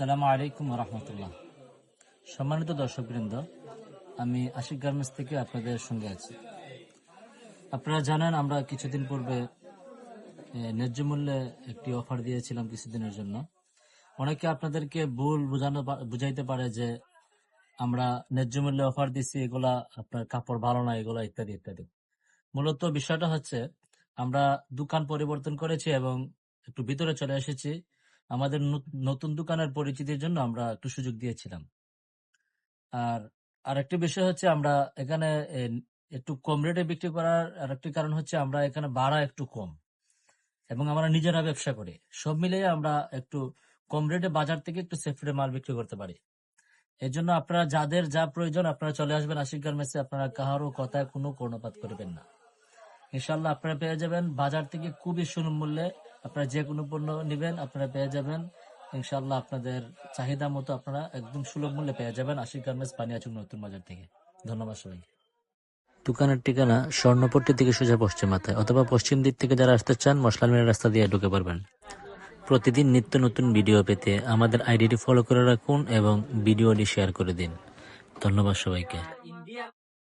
আসসালামু আলাইকুম রহমতুল্লাহ। সম্মানিত দর্শকবৃন্দ, আমি আশিক গার্মেন্টস থেকে আপনাদের সঙ্গে আছি। আপনারা জানেন আমরা কিছুদিন পূর্বে ন্যায্য মূল্যে একটি অফার দিয়েছিলাম কিছুদিনের জন্য। অনেকে আপনাদেরকে ভুল বুঝাইতে পারে যে আমরা ন্যায্য মূল্যে অফার দিছি, এগুলা আপনার কাপড় ভালো না, এগুলা ইত্যাদি ইত্যাদি। মূলত বিষয়টা হচ্ছে আমরা দোকান পরিবর্তন করেছি এবং একটু ভিতরে চলে এসেছি। আমাদের নতুন দোকানের পরিচিতির জন্য আমরা একটু সুযোগ দিয়েছিলাম। আর আরেকটি বিষয় হচ্ছে আমরা এখানে একটু কম রেটে বিক্রি করার আরেকটি কারণ হচ্ছে আমরা এখানে ভাড়া একটু কম এবং আমরা নিজেরা ব্যবসা করি। সব মিলিয়ে আমরা একটু কম রেটে বাজার থেকে একটু সেফ রেটে মাল বিক্রি করতে পারি। এই জন্য আপনারা যাদের যা প্রয়োজন আপনারা চলে আসবেন আশিক গার্মেন্টসে। আপনারা কাহারও কথায় কোনো কর্ণপাত করবেন না। ইনশাল্লাহ আপনারা পেয়ে যাবেন বাজার থেকে খুবই সুলভ মূল্যে। আপনারা যে কোনো পণ্য নেবেন আপনারা পেয়ে যাবেন ইনশাল্লাহ আপনাদের চাহিদা মতো আপনারা একদম সুলভ মূল্যে পেয়ে যাবেন আশিক গার্মেন্টস বানিয়াচং নতুন বাজার থেকে। ধন্যবাদ সবাইকে। দোকানের ঠিকানা স্বর্ণপট্টি থেকে সোজা পশ্চিম মাথায়, অথবা পশ্চিম দিক থেকে যারা আসতে চান মশলাল মিলের রাস্তা দিয়ে ঢুকে পারবেন। প্রতিদিন নিত্য নতুন ভিডিও পেতে আমাদের আইডিটি ফলো করে রাখুন এবং ভিডিওটি শেয়ার করে দিন। ধন্যবাদ সবাইকে।